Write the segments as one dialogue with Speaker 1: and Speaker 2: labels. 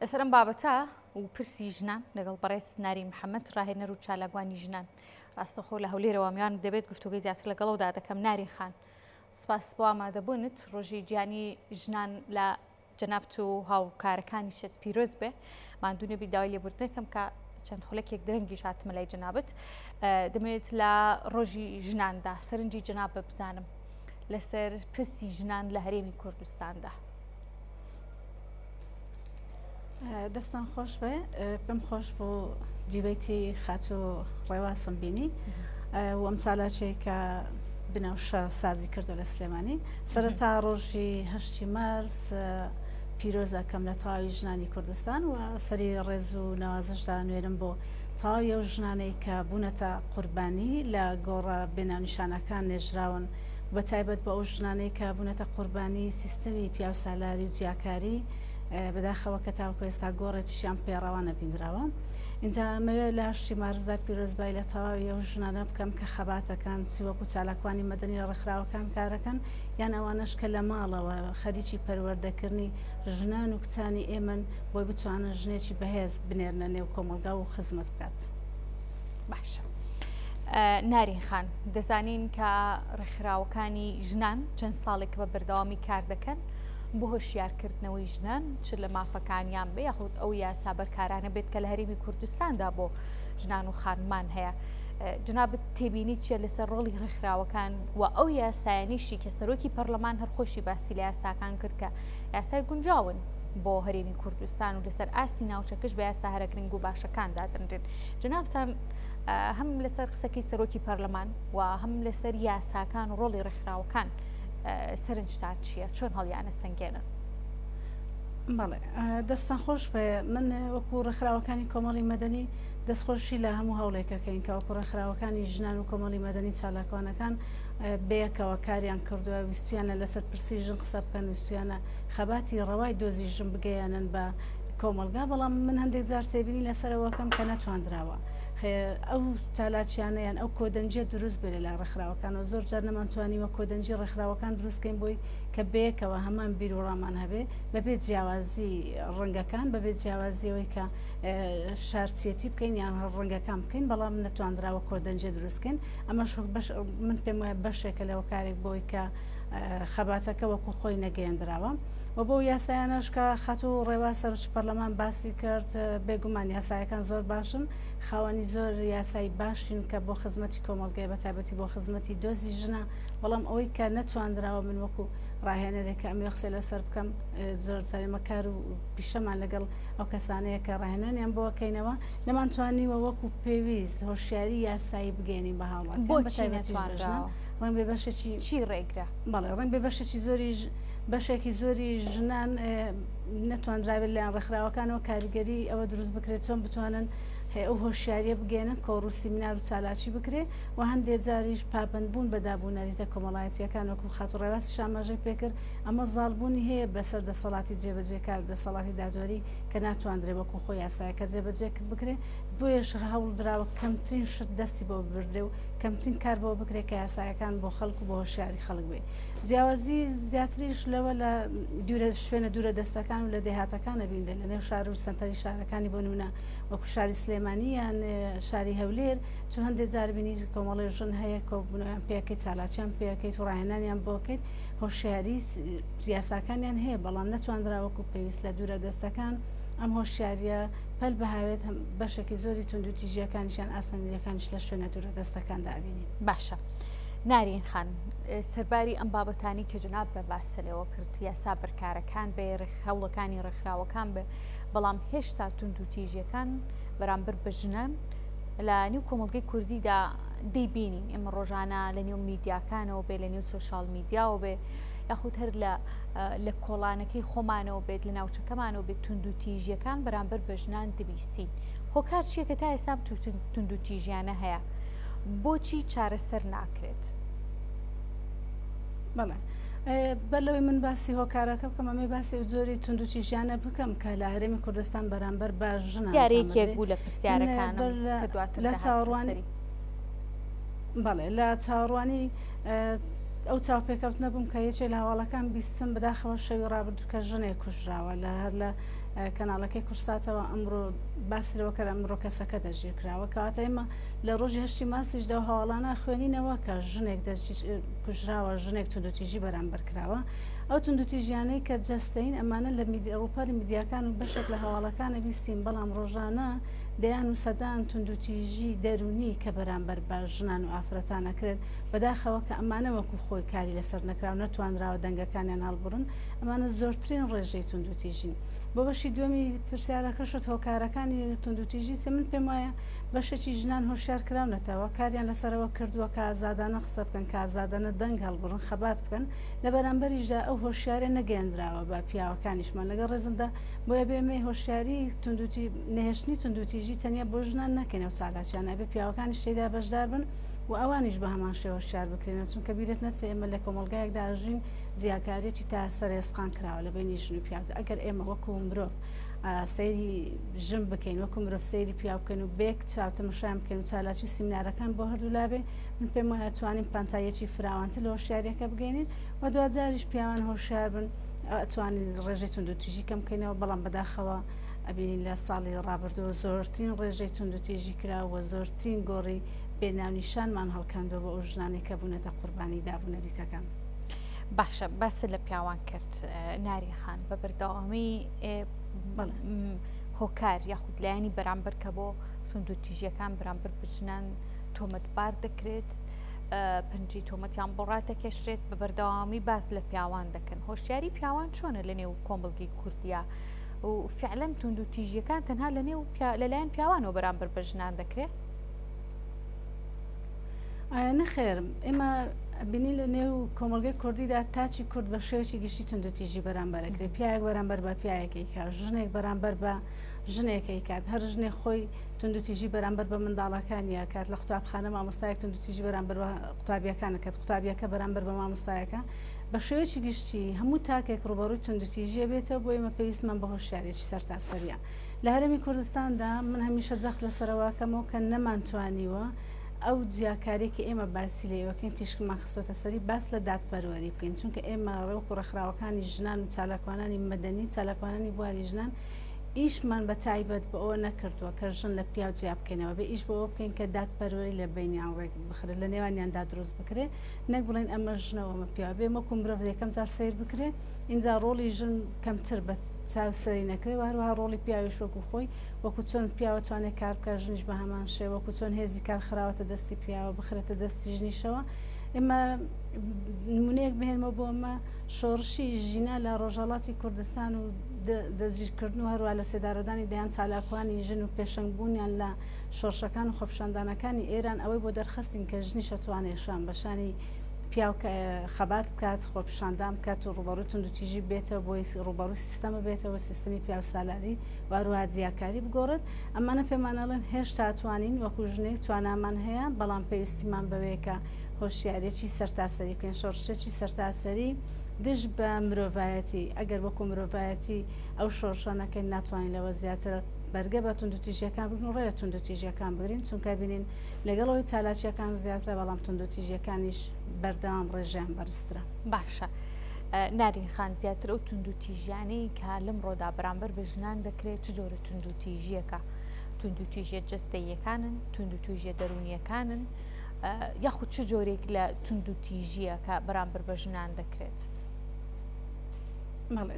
Speaker 1: لەسەرم بابەتە و پرسی ژنان لەگەڵ بەڕێز نارین محەممەد ڕاهێنەر و چالاگوانی ژنان ڕاستەخۆ لە هەولێرەوە میان دەبێت گفتوگەی زیاتر لەگەڵەوەدا دەکەم. نارین خان، سپاس بۆ ئامادەبوونت. ڕۆژی گیانی ژنان لە جەنابەت و هاوکارەکانیشت پیرۆز بێ. ماندوو نەبی داوای لێبوردنەکەم کە چەند خولەکێک درەنگی هاتمە لای جەنابەت. دەمەوێت لە ڕۆژی ژناندا سەرنجی جەنابە بزانم لەسەر پرسی ژنان لە هەرێمی کوردستاندا.
Speaker 2: دەستان خۆش بێ، پێم خۆش بۆ جیبەیتی خاتۆ ڕێواسم بینی و ئەم چالاچەیە کە بنەوشە سازی کردو لە سلێمانی. سەرەتا ڕۆژی 8 مارس پیرۆزەکەم لە تەواوی ژنانی کوردستان و سەری ڕێز و نەوازشدا نوێرم بۆ تەواوی ئەو ژنانەی کە بوونەتە قوربانی لە گۆڕە بێناونیشانەکان نێژراون، بە تایبەت بە ئەو ژنانەی کە بوونەتە قوربانی سیستەمی پیاوسالاری و جیاکاری بەداخەوە کە تاوکو ئێستا گۆڕێکیشیان پێڕەوانە بینراوە. اینجا مەوێت لە 8 مارسدا پیرۆزبای لە تەواوی ئەو ژنانە بکەم کە خەباتەکان سیوەکو چالاکوانی مەدەنی لە ڕێکخراوەکان کارەکەن، یان ئەوانەش کە لە ماڵەوە خەریکی پەروەردەکردنی ژنان و کچانی ئێمن بۆی بتوانن ژنێکی بەهێز بنێرنە نێو کۆمەلگا و خزمەت بکات.
Speaker 1: باشە. نارین خان، دەزانین کە ڕێکخراوەکانی ژنان چەند ساڵێک بە بەردەوامی کار دەکەن بۆ هۆشیارکردنەوەی ژنان، چ لە مافەکانیان بێ یاخود ئەو یاسا بەرکارانە بێت کە لە هەرێمی کوردستاندا بۆ ژنان و خانمان هەیە. جنابەت تێبینی چیە لەسەر ڕۆڵی ڕێکخراوەکان و ئەو یاسایانیشی کە سەرۆکی پەرلەمان هەرخۆشی باسی لە یاساکان کرد کە یاسای گونجاون بۆ هەرێمی کوردستان و لەسەر ئاستی ناوچەکەش بە یاسا هەرە گرنگ و باشەکاندا دەنرێن. جنابتان هەم لەسەر قسەکەی سەرۆکی پەرلەمان و هەم لەسەر یاساکان و ڕۆڵی ڕێکخراوەکان سەرنجتان چییە؟ چۆن هەڵیانە سنگێنن؟
Speaker 2: بەڵێ، دەستان خۆش بێ. من وەکو ڕێکخراوەکانی کۆمەڵی مەدەنی دەستخۆشی لە هەموو هەوڵێکەکەین کە وەکو ڕێکخراوەکانی ژنان و کۆمەڵی مەدەنی چالاکوانەکان بەیەکەوە کاریان کردووە، ویستیانە لەسەر پرسی ژن قسە بکەن، ویستیانە خەباتی ڕەوای دۆزی ژن بگەیانن بە کۆمەلگا. بەڵام من هەندێک جار تێبینی لەسەرەوەکەم کە نەتواندراوە ئەو چالاکیانەیان ئەو کۆدەنجە دروست بێت لە ڕێکخراوەکانەوە. زۆر جار نەمانتوانیوە کۆدەنجی ڕێکخراوەکان دروستکەین بۆی کە بەیەکەوە هەمان بیر و ڕامان هەبێ بەبێت جیاوازی ڕەنگەکان، بەبێت جیاوازیەوەی کە شارچێتی بکەین یان ڕەنگەکان بکەین، بەڵام نەتواندراوە کۆدەنجە دروستکەین. ئەمەش من پێم وایە بەشێکە لەوە کارێک بۆی کە خەباتەکە وەکو خۆی نەگەیەندراوە. و بۆ یاسایانەش کە خەتو و ڕێوا سەرۆک پەرلەمان باسی کرد، بێگومان یاسایەکان زۆر باشن، خاوەنی زۆر یاسایی باشین کە بۆ خزمەتی کۆمەلگای بە تایبەتی بۆ خزمەتی دۆزی ژنە. بەڵام ئەوەی کە نەتواندراوە من وەکو ڕاهێنەرێکە ئەمێ قسەی لەسەر بکەم، زۆر جارێمە کار و پیشەمان لەگەڵ ئەو کەسانەیە کە ڕاهێنانیان بۆەکەینەوە نەمانتوانیوە وەکو پێویست هۆشیاری یاسایی بگەێنین بە هاوڵات ڕەنگ بێ بەشێکی
Speaker 1: چی ڕێگرا؟
Speaker 2: بەڵێ ڕەنگ بێ بەشێکی زۆری ژنان نەتواندراوێت لەیان ڕێکخراوەکانەوە کاریگەری ئەوە دروست بکرێت چۆن بتوانن ئەو هۆشیاریە بگەێنن کۆڕوسی مینار و چالاکی بکرێ و هەندێک جاریش پابندبوون بەدابوونەریتە کۆمەڵایەتیەکان وەکو خاتو ڕێواسی شاماژەی پێکرد. ئەمە زاڵبوونی هەیە بەسەر دەسەڵاتی جێبەجێکار و دەسەڵاتی دادوەری کە ناتواندرێ وەکو خۆی یاسایەکە جێبەجێ بکرێ. بۆیەش هەوڵ دراوە کەمترین شت دەستی بۆ ببردێ و کەمترین کار بۆ بکرێ کە یاسایەکان بۆ خەڵک و بۆ هۆشیاری خەڵک بێ. جیاوازی زیاتریش لەوە لە شوێنە دوورە دەستەکان و لە دێهاتەکانە بینرێ، لە نێو شار و سەنتەری شارەکانی بۆ نمونە وەکو شاری سلێمانی یان شاری هەولێر، چون هەندێک جار بینی کۆمەڵی ژن هەیە کۆبوونەوەیان پێکەیت، چالاکیان پێکەیت و ڕاهێنانیان بۆکەیت، هۆشیاری یاساکانیان هەیە بەڵام نەتواندراوەکو پێویست لە دوورە دەستەکان ئەم هۆشیاریە پەل بەهاوێت بەشێکی زۆری تونند و تیژیەکانیشیان ئاستەنیەکانیش لە شوێنە دوورە دەستەکاندا بینین.
Speaker 1: باشە. نارین خان، سەرباری ئەم بابەتانی کە جناب بە باسەلەوە کرد، یاسا بەرکارەکان بێ، هەوڵەکانی ڕێکخراوەکان بێ، بەڵام هێشتا تونند و تیژیەکان بەرامبەر بە ژنان لە نێو کۆمەلگەی کوردیدا دەیبینین. ئێمە ڕۆژانە لە نێو میدیاکانەوە بێ، لە نێو سۆشال میدیاوە بێ، یاخود هەر لە کۆڵانەکەی خۆمانەوە بێت، لە ناوچەکەمانەوە بێت، تونند و تیژیەکان بەرامبەر بە ژنان دەبیستین. هۆکار چییە کە تا ئێستا تونند و تیژیانە هەیە؟ بۆچی چارەسەر ناکرێت؟
Speaker 2: بەڵێ، بەلەوەی من باسی هۆکارەکە بکەم، ئەمێ باسی زۆری تونند و تیژیانە بکەم کە لە هەرێمی کوردستان بەرامبەر باش ژنان
Speaker 1: یارێکێک بوو لە پرسیارەکانم کە دواتر
Speaker 2: لە چاوەڕوانی بەڵێ لە چاوەڕوانی ئەو چاوپێکەوتنە بووم کە یەکێک لە هەواڵەکان بیستم بەداخەوە شەوی ڕابردوو کە ژنێک کوژراوە لە کەناڵەکەی کورساتەوە ئەمڕۆ باسیەوە کە ئەمڕۆ کەسەکە دەژیر کراوە کەواتە ئێمە لە ڕۆژی هەشتی مارسیشدا و هەواڵانە خوێنینەوە کە ژنێک کوژراوە ژنێک توندوتیژی بەرامبەر کراوە ئەو توندوتیژیانەی کە جەستەین ئەمانە لە ڕووپەری میدیاکان و بەشێک لە هەواڵەکانە بیستین بەڵام ڕۆژانە دەیان و سەدان توندوتیژی دەرونی کە بەرامبەر بە ژنان و ئافرەتانەکرێت بەداخەوە کە ئەمانە وەکو خۆی کاری لەسەر نەکراو نەتوانراوە دەنگەکانیان هەڵبڕن ئەمانە زۆرترین ڕێژەی توندوتیژین بۆ بەشی دووەمی پرسیارەکەشت هۆکارەکانی توندوتیژی من پێم وایە بەشێکی ژنان هۆشیار کراونەتەوە کاریان لەسەرەوە کردووە کە ئازادانە قسە بکەن کە ئازادانە دەنگ هەڵبڕن خەبات بکەن لە بەرامبەریشدا ئەو هۆشیارە نەگەێنراوە بە پیاوەکانیشمان لەگە ڕێزمدا بۆیە بێمە هۆشیاری نەهێشتنی توندوتیژی تەنیا بۆ ژنان نەکەنەوە چالاکیانە بێ پیاوەکانی شتێدا بەشدار بن و ئەوانیش بە هەمان شێوە هۆشیار بکرێنە چونکە بیرێت نەچێ ئێمە لە کۆمەلگایەکدا ئاژین جیاکارێکی تا سەرێسقان کراوە لە بینی ژن و پیاوە ئەگەر ئێمە وەکو مرۆڤ سەیری ژن بکەین وەکو مرۆڤ سەیری پیا بکەن و بێک چاوتەمەشایان بکەن و چالاکی و سیمینارەکان بۆ هەردوو لابێ من پێم وایە توانین پانتایەکی فراوانتر لە هۆشیاریەکە بگەینین و دوجاریش پیاوان هۆشیار بن توانین ڕێژەی توندوتیژی کەم بکەینەوە بەڵام بەداخەوە ئەبینین لە ساڵی ڕابردووە زۆرترین ڕێژەی توندوتیژی کراوە زۆرترین گۆڕی بێناونیشانمان هەڵکاندەوە بە ئەو ژنانی کە بوونەتە قوربانی دابوونەریتەکان.
Speaker 1: باشە بەس لە پیاوان کرد ناری خان بە بەردەوامی هۆکار یاخود لایەنی بەرامبەر کە بۆ توندوتیژیەکان بەرامبەر بژنان تۆمەتبار دەکرێت پنجی تۆمەتیان بۆ ڕاتەکێشرێت بە بەردەوامی باز لە پیاوان دەکەن هۆشیاری پیاوان چۆنە لە نێو کۆمەڵگەی کوردیا و فعلەن توندوتیژیەکان تەنها لە نێو لەلایەن پیاوانەوە بەرامبەر بە ژنان دەکرێت
Speaker 2: نەخێر ئێمە بینی لە نێو کۆمەلگەی کوردیدا تاچی کورد بە شێوەی گشتی توندوتیژی بەرامبەرەکرێت پیاوێک بەرامبەر بە پیاەکەی کات ژنێک بەرامبەر بە ژنێکەکەی کات هەر ژنێک خۆی توندوتیژی بەرامبەر بە منداڵەکانی کات لە قوتابخانە مامۆستایەک توندوتیژی بەرامبەر بە قوتابیەکانە کات قوتابیەکە بەرامبەر بە مامۆستایەکە بە شێوەی گشتی هەموو تاکێک ڕوبەڕووی توندوتیژیە بێتەوە بۆ ئێمە پێویستمان بە هۆشیارێکی سەرتاسەریە لە هەرێمی کوردستاندا من هەمیشە جەخت لەسەرەوەکەمەوە کە نەمانتوانیوە ئەو جیاکارێکی ئێمە باسی لێوەکەین تیشکمان خستۆتە سەری باس لە دادپەروەری بکەین چونکە ئێمە ڕێوەکو ڕێکخراوەکانی ژنان و چالاکوانانی مەدەنی چالاکوانانی بواری ژنان ئیشمان بە تایبەت بە ئەوە نەکردووە کە ژن لە پیاو جیا بکەینەوە بێ ئیش بۆ ئەوە بکەین کە دادپەروەری لە بینیان ڕێک بخرێت لە نێوانیاندا دروست بکرێت نەک بڵێن ئەمە ژنەوەمە پیاوە بێ وەکو مرۆڤ یەکەم جار سیر بکرێت اینجا ڕۆڵی ژن کەمتر بە چاوسەری نەکرێت هەروەها ڕۆڵی پیاویش وەکو خۆی وەکو چۆن پیاوە توانێت کار بکە ژنیش بە هەمان شێوە وەکو چۆن هێزی کار خراوەتە دەستی پیاوە بخرێتە دەستی ژنیشەوە ئێمە نمونەیەک بهێنمە بۆ ئەمە شۆڕشی ژینە لە ڕۆژهەڵاتی کوردستان و دەستگیرکردن و هەروە لە سێدارەدانی دەیان چالاکوانی ژن و پێشەنگبوونیان لە شۆڕشەکان و خۆپیشاندانەکانی ئێران ئەوەی بۆ دەرخستین کە ژنیش ئەتوانێت شان بەشانی پیاوکە خەبات بکات خۆپیشاندان بکات و ڕوبەڕووی توندوتیژی بێتەوە بۆی ڕوبەڕووی سیستەمە بێتەوە سیستەمی پیاو سالاری واروها جیاکاری بگۆڕێت ئەمانە پێمانەڵێن هێشتا توانین وەکو ژنێک توانامان هەیە بەڵام پێویستیمان بەوەیەکە هۆشیارێکی سەرتاسەری بکەین شۆڕشتێکی سەرتاسەری دژ بە مرۆڤایەتی ئەگەر وەکو مرۆڤایەتی ئەو شۆڕشانەکەین ناتوانین لەوە زیاتر بەرگە بە توندوتیژیەکان بگرین و ڕێە توندوتیژیەکان بگرین چونکە بینین لەگەڵەوەی چالاکیەکان زیاترە بەڵام توندوتیژیەکانیش بەردەوام ڕێژیان بەرزترە.
Speaker 1: باشە نارین خان زیاتر ئەو توندوتیژیانەی کە لەم ڕۆدا بەرامبەر بە ژنان دەکرێت چ جۆرە توندوتیژیەکە توندوتیژیە جەستەییەکانن توندوتیژیە دەرونیەکانن یاخود چ جۆرێک لە توندوتیژیە کە بەرامبەر بە ژنان دەکرێت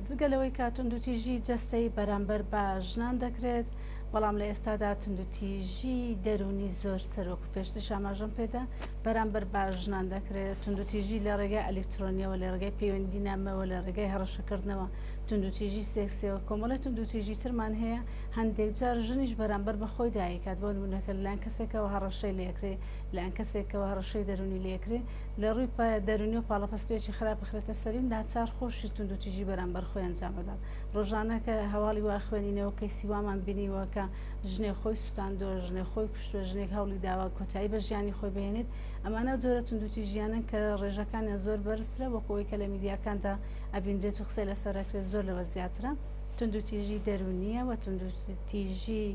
Speaker 2: جگەلەوەی کە توندوتیژی جەستەی بەرامبەر بە ژنان دەکرێت بەڵام لە ئێستادا توندوتیژی دەرونی زۆرتر وەکو پێشتر ئاماژەم پێدا بەرامبەر بە ژنان دەکرێت توندوتیژی لە ڕێگای ئەلکترۆنیەوە لە ڕێگای پەیوەندی نامەوە لە ڕێگای هەڕەشەکردنەوە توندوتیژی سێکسیەوە کۆمەڵە توندوتیژی ترمان هەیە هەندێک جار ژنیش بەرامبەر بە خۆی دایکات بۆ نمونەکە لەلایەن کەسێکەوە هەڕەشەی لێکرێ لەلایەن کەسێکەوە هەڕەشەی دەرونی لێکرێ لە ڕووی دەرونی و پاڵەپەستوێکی خراپ بخرێتە سەریم ناچار خۆشی توندوتیژی بەرامبەر خۆی ئەنجام بدات ڕۆژانە کە هەواڵی وا خوێنینەوە کەیسی وامان بینیوە کە ژنێ خۆی سوتاندۆ ژنێ خۆی کوشتووە ژنێک هەوڵی داوا کۆتایی بە ژیانی خۆی بهێنێت ئەمانە جۆرە توندوتیژیانن کە ڕێژەکانیان زۆر بەرزترە وەکەوەی کە لە میدیاکاندا ئەبیندرێت و قسەی لەسەرەکرێت زۆر لەوە زیاترە توندوتیژی دەرونیە و توندوتیژی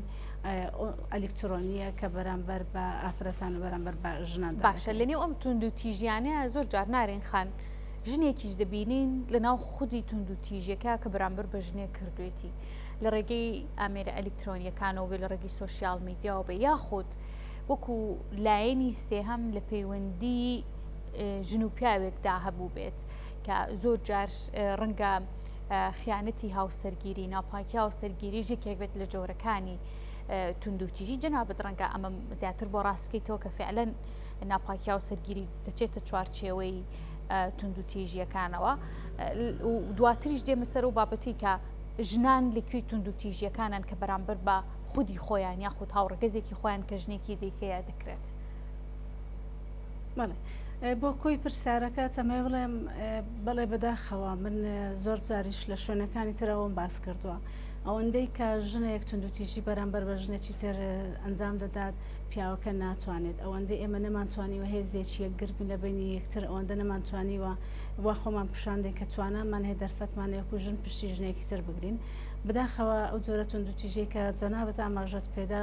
Speaker 2: ئەلکترۆنیە کە بەرامبەر بە ئافرەتان و بەرامبەر بە ژنان
Speaker 1: باشە لەنێو ئەم توندوتیژیانەیە زۆر جار نارێن خان ژنێکیش دەبینین لەناو خودی توندوتیژیەکە کە بەرامبەر بە ژنێک کردوێتی لە ڕێگەی ئامێرە ئەلکترۆنیەکانەوە بێ لە ڕێگەی سوۆسیال میدیاوە بێ یاخود وەکو لایەنی سێهەم لە پەیوەندی ژن و پیاوێکدا هەبوو بێت کە زۆر جار ڕەنگە خیانەتی هاوسەرگیری ناپاکی هاوسەرگیری یەکێک بێت لە جۆرەکانی توندوتیژی جەنابەت ڕەنگە ئەمە زیاتر بۆ ڕاست بکەیتەوە کە فعلەن ناپاکی هاوسەرگیری دەچێتە چوارچێوەی توندوتیژیەکانەوە و دواتریش دێمە سەر و بابەتی کە ژنان لەکوێی توندوتیژیەکانن کە بەرامبەر بە خودی خۆیان یاخود هاوڕەگەزێکی خۆیان کە ژنێکی دیکەیە دەکرێت.
Speaker 2: بۆ کۆی پرسیارەکە ئەمە بڵێم بەڵێ بەداخەوە من زۆر جاریش لە شوێنەکانی ترەوەم باس کردووە ئەوەندەی کە ژنێک توندوتیژی بەرامبەر بە ژنێکی تر ئەنجام دەدات پیاوەکە ناتوانێت ئەوەندەی ئێمە نەمانتوانیوە هێزێکی یەکگربی لە بینی یەکتر ئەوەندە نەمانتوانیوە وا خۆمان پیشاندێک کە توانامان هەیە دەرفەتمانەیەکو ژن پشتی ژنێکی تر بگرین بەداخەوە ئەو جۆرە توندوتیژەی کە جەنابەت ئاماژەت پێدا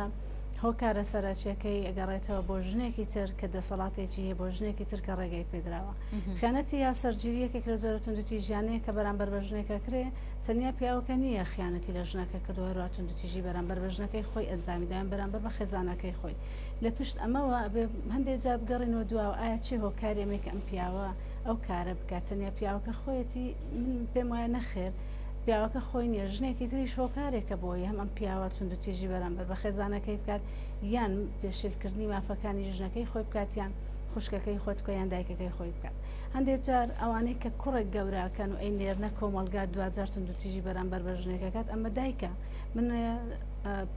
Speaker 2: هۆکارە سەرچیەکەی ئەگەڕێتەوە بۆ ژنێکی تر کە دەسەڵاتێکی هەیە بۆ ژنێکی تر کە ڕێگەی پێدراوە خیانەتی یا سەرگیریەکێک لە جۆرە توندوتیژیانەیە کە بەرامبەر بە ژنێکە کرێ تەنیا پیاوەکە نییە خیانەتی لە ژنەکە کردووە هەروە توندوتیژی بەرامبەر بە ژنەکەی خۆی ئەنجامیدایان بەرامبەر بە خێزانەکەی خۆی لە پشت ئەمەوە هەندێک جا بگەڕینەوە دووە ئایا چی هۆکارێمێک ئەم پیاوە ئەو کارە بکات تەنیا پیاوەکە خۆیەتی من پێم وایە نەخێر پیاوەکە خۆی نیە ژنێکی تری شۆکارێکە بۆی هەم ئەم پیاوە توندوتیژی بەرامبەر بە خێزانەکەی بکات یان پێشێلکردنی مافەکانی ژنەکەی خۆی بکاتیان خوشکەکەی خۆت بکە یان دایکەکەی خۆی بکات هەندێک جار ئەوانەی کە کوڕێک گەوراکەن و ئەی نێرنە کۆمەلگات دوجار توندوتیژی بەرامبەر بە ژنێکەکەات ئەمە دایکە من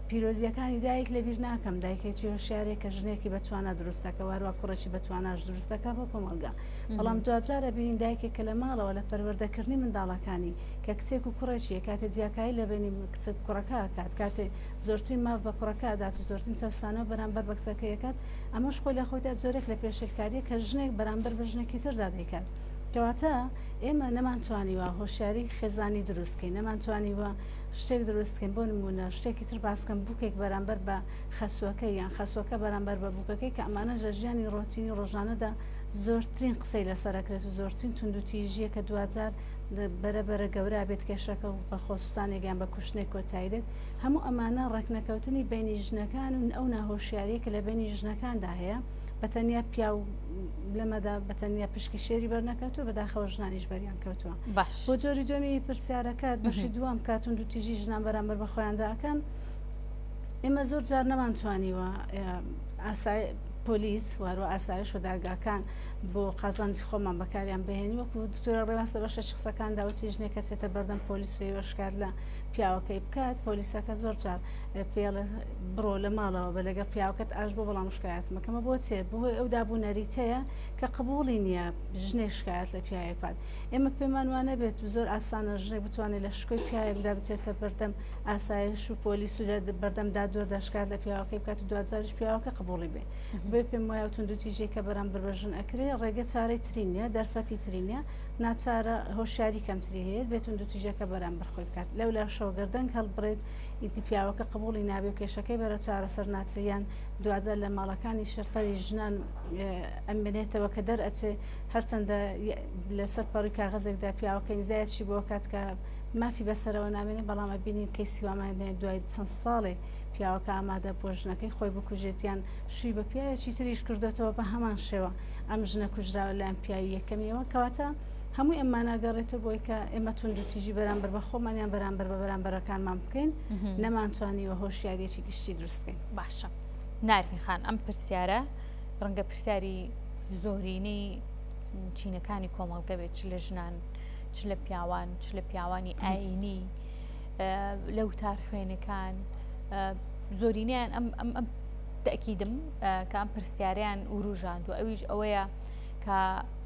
Speaker 2: پیرۆزیەکانی دایک لەبیر ناکەم دایکێکی هۆشیارێک کە ژنێکی بەتوانە دروستەکە واروە کوڕێکی بەتواناش دروستەکە بۆ کۆمەلگا بەڵام دوجارە بینین دایکێک کە لە ماڵەوە لە پەروەردەکردنی منداڵەکانی کە کچێک و کوڕێکیە کاتێ جیاکایی لە بینی کچێک کوڕەکە کات کاتێ زۆرترین ماف بە کوڕەکە دات و زۆرترین چەسانە بەرامبەر بە کچەکەیەکات ئەمەش خۆی لە خۆیدا زۆرێک لە پێشێلکاریە کە ژنێک بەرامبەر بە ژنێکی تردا دەیکات کەواتە ئێمە نەمانتوانیوە هۆشیاری خێزانی دروستکەین نەمانتوانیوە شتێک دروستکەین بۆ نمونە شتێکی تر باسکەم بووکێک بەرامبەر بە خەسوەکە یان خەسوەکە بەرامبەر بە بووکەکەی کە ئەمانە لە ژیانی ڕۆتینی ڕۆژانەدا زۆرترین قسەی لەسەرەکرێت و زۆرترین توندوتیژیە کە دوجار بەرەبەرە گەورە بێت کێشەکە و بە خۆستانێکیان بە کوشتێک کۆتایی دێت هەموو ئەمانە ڕێکنەکەوتنی بینی ژنەکان و ئەو ناهۆشیاریە کە لە بینی ژنەکاندا هەیە بەتەنیا پیا و لەمەدا بەتەنیا پشکی شێری بەرنەکەوتوە بەداخەوە ژنانیش بەریان کەوتووە بۆ جۆری دومی پرسیارەکەت بەشی دووەم کات توندوتیژی ژنان بەرامبەر بە خۆیانداکەن ئێمە زۆر جار نەمانتوانیوە پۆلیس واروە ئاسایش و داگاکان بۆ قازانجی خۆمان بەکاریان بهێنی وەکو دکتۆرە ڕێواستە بەشە قسەکان داوتی ژنێکە چێتە بەردەم پۆلیس و وەشکات لە پیاوەکەی بکات پۆلیسەکە زۆر جار پێڵە بڕۆ لە ماڵەوە بە لەگە پیاوەکەت ئاش بۆ بەڵام شکایەتمەکەمە بۆ چێ بۆی ئەو دابوونەریتەیە کە قبوڵی نییە ژنێک شکایەت لە پیاوێکات ئێمە پێمان وانە بێت زۆر ئاسانە ژنێک بتوانێت لە شکۆی پیاوێکدا بچێتە بەردەم ئاسایش و پۆلیس و بەردەم دادوەر دەشکات لە پیاوەکەی بکات و دوجاریش پیاوەکە قبوڵی بێ بێ پێم وایە توندوتیژی کە بەرامبەر بە ژن ئەکرێ ڕێگە چارەی ترینە دەرفەتی ترینە ناچارە هۆشیاری کەمتری هەیە بێت توندوتیژەکە بەرامبەر خۆی بکات لەولا شەوگەردەنگ هەڵبڕێت ئیتی پیاوەکە قبوڵی نابێ و کێشەکەی بەرە چارەسەر ناچیان دوجار لە ماڵەکانی شەفەری ژنان ئەمێنێتەوە کە دەرئەچێ هەرچەندە لەسەر پەڕی کاغەزێکدا پیاوەکەی نزایەتشی بۆ کات کە مافی بەسەرەوە نامێنێ بەڵام بینین کەیسی وامانێت دوای چەند ساڵێ پیاوەکە ئامادە بۆ ژنەکەی خۆی بکوژێتیان شووی بە پیاوێکی تریش کردوێتەوە بە هەمان شێوە ئەم ژنە کوژراوە لایەن پیاوی یەکەمیەوە کەواتە هەمووی ئەمما ناگەڕێتەوە بۆی کە ئێمە توندوتیژی بەرامبەر بە خۆمانیان بەرامبەر بە بەرامبەرەکانمان بکەین نەمانتوانیوە هۆشیارێکی گشتی دروست بکەین.
Speaker 1: باشە نارین خان ئەم پرسیارە ڕەنگە پرسیاری زۆرینەی چینەکانی کۆمەڵگە بێت چ لە ژنان چ لە پیاوان چ لە پیاوانی ئاینی لەو تار خوێنەکان زۆرینیان ئەم تەکیدم کە ئەم پرسیاریان وروژاند و ئەویش ئەوەیە کە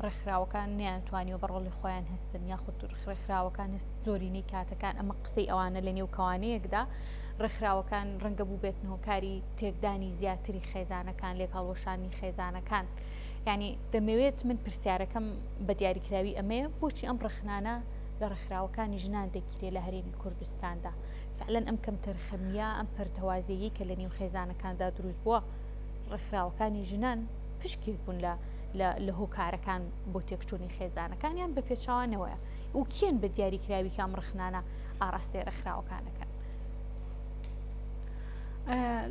Speaker 1: ڕێکخراوەکان نیانتوانیوە بە ڕۆڵی خۆیان هەستن یاخود ڕێکخراوەکان هەست زۆرینەی کاتەکان ئەمە قسەی ئەوانە لە نێو کەوانەیەکدا ڕێکخراوەکان ڕەنگە بوو بێت هۆکاری تێکدانی زیاتری خێزانەکان لێک هەڵوەشانی خێزانەکان یعنی دەمەوێت من پرسیارەکەم بە دیاریکراوی ئەمەیە بۆچی ئەم ڕێکخراوە لە ڕێکخراوەکانی ژنان دەگیرێت لە هەرێمی کوردستاندا فعلەن ئەم کەم تەرخەمیە ئەم پەرتەوازیەیە کە لە نێو خێزانەکاندا دروست بووە ڕێکخراوەکانی ژنان پشکێک بوون لە هۆکارەکان بۆ تێکچوونی خێزانەکانیان بە پێچاوانەوەیە و کێن بە دیاریکراوی کە ئەم ڕێکخراوە ئاڕاستەی ڕێکخراوەکانەکەن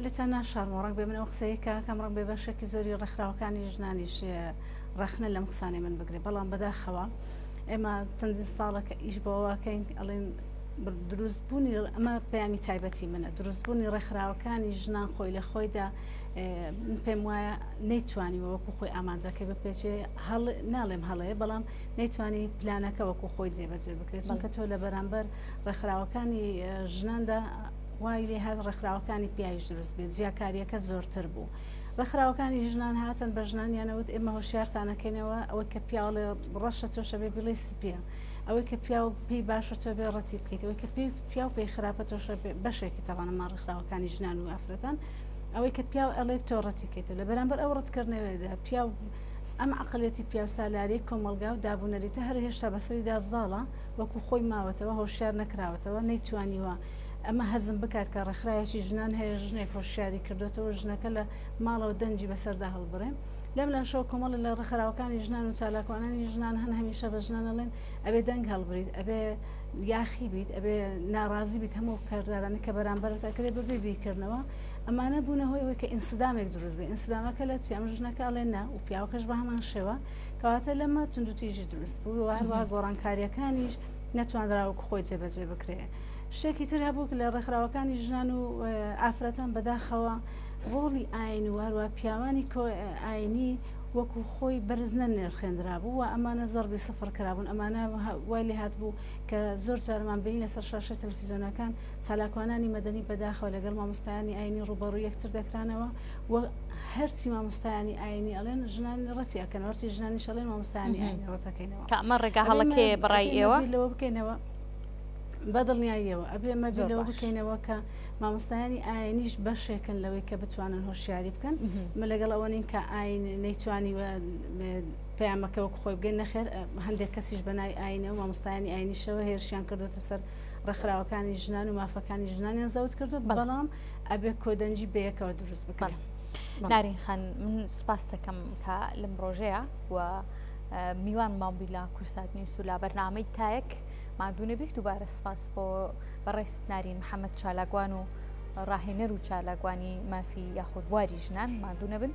Speaker 2: لێتەنە شارمۆڕنگ بێ من ئەو قسەیەکە کەمڕەنگ بێ بەشێکی زۆری ڕێکخراوەکانی ژنانیش ڕەخنە لەم قسانەی من بگرێ بەڵام بەداخەوە ئێمە چەندین ساڵێکە ئیش بۆەوەکەین ئەڵێن دروستبوونی ئەمە پەیامی تایبەتی منە دروستبوونی ڕێکخراوەکانی ژنان خۆی لە خۆیدا پێم وایە نەیتوانی وەکو خۆی ئامانجەکەی بپێچێ ناڵێم هەڵەیە بەڵام نەیتوانی پلانەکە وەکو خۆی جێبەجێ بکرێت چونکە تۆ لە بەرامبەر ڕێکخراوەکانی ژناندا وای لێ هات ڕێکخراوەکانی پیاویش دروست بێت جیاکاریەکە زۆرتر بوو ڕێکخراوەکانی ژنان هاتن بە ژنانیانەوت ئێمە هۆشیارتانەکەینەوە ئەوەی کە پیاو لە ڕەشە تۆشە بێ بڵێ سپیە ئەوەی کە پیاو پێی باشە تۆ بێ ڕەتی بکەیت ئەوەی کە پیاو پێی خراپە تۆشە بەشێکی تاوانەمان ڕێکخراوەکانی ژنان و ئافرەتان ئەوەی کە پیاو ئەڵێ تۆ ڕەتی بکەیتەوە لە بەرامبەر ئەو ڕەتکردنەوەیدا پیاو ئەم عقلێتی پیاو سالاری کۆمەلگا و دابوونەریتە هەر هێشتا بەسەریدا زاڵە وەکو خۆی ماوەتەوە هۆشیار نەکراوەتەوە نەیتوانیوە ئەمە هەزم بکات کە ڕێکخراوێکی ژنان هەیە ژنێک هۆشیاری کردوێتەوە ژنەکە لە ماڵەوە دەنجی بەسەردا هەڵبڕێ لەم لە شەو کۆمەڵی لە ڕێکخراوەکانی ژنان و چالاکوانانی ژنان هەن هەمیشە بە ژنان ئەڵێن ئەبێ دەنگ هەڵبریت ئەبێ یاخی بیت ئەبێ ناڕازی بیت هەموو کاردارانی کە بەرامبەرەکەرێ بەبێ بیکردنەوە ئەمانە بوونە هۆی ئەوەی کە ئینسدامێک دروست بێ ئینسدامەکە لە چی ئەم ژنەکە ئەڵێن نا و پیاوەکەش بە هەمان شێوە کەواتە لەمە توندوتیژی دروست بوو هەروەها گۆڕانکاریەکانیش نەتوانراوەکو خۆی جێبەجێ بکرێ شتێکی تر هەبوو لە ڕێکخراوەکانی ژنان و ئافرەتان بەداخەوە ڕۆڵی ئاین و هەروە پیاوانی ئاینی وەکو خۆی بەرزنە نرخێنرا بوو و ئەمانە زەربی سەفر کرابوون ئەمانە وای لێ هات بوو کە زۆر جارمان بینی لەسەر شاشە تەلەڤیزیۆنەکان چالاکوانانی مەدەنی بەداخەوە لەگەڵ مامۆستایانی ئاینی ڕوبەڕووی یەکتر دەکرانەوە و هەرچی مامۆستایانی ئاینی ئەڵێن ژنان ڕەتی ئەکەن هەرچی ژنانی ئەڵێن مامۆستایانی ئاینی ڕەتەکەینەوە
Speaker 1: کە ئەمە ڕێگا هەڵەکێ بەڕای ئێوە
Speaker 2: لەوە بکەینەوە بەدڵنیاییەوە ئەبێ ئەمە بیلەوە بکەینەوە کە مامۆستایانی ئاینیش بەشێکن لەوەی کە بتوانن هۆشیاری بکەن من لەگەڵ ئەوە نین کە ئاین نەیتوانی پەیامەکە وەکو خۆی بگەین نەخێر هەندێک کەسیش بەنای ئاینە و مامۆستایانی ئاینیشەوە هێرشیان کردوتە سەر ڕێکخراوەکانی ژنان و مافەکانی ژنانیان زەوت کردو بەڵام ئەبێ کۆدەنجی بەیەکەوە دروست بکەن.
Speaker 1: نارین خان من سپاس دەکەم کە لەم ڕۆژەیە و میوان مامبیلا کورسات نیوس و لا بەرنامەی تایەک مادوونە بیت دووبارە سپاس بۆ بەڕێست نارین محەممەد چالاگوان و ڕاهێنەر و چالاگوانی مافی یاخود بواری ژنان مادوونە بن.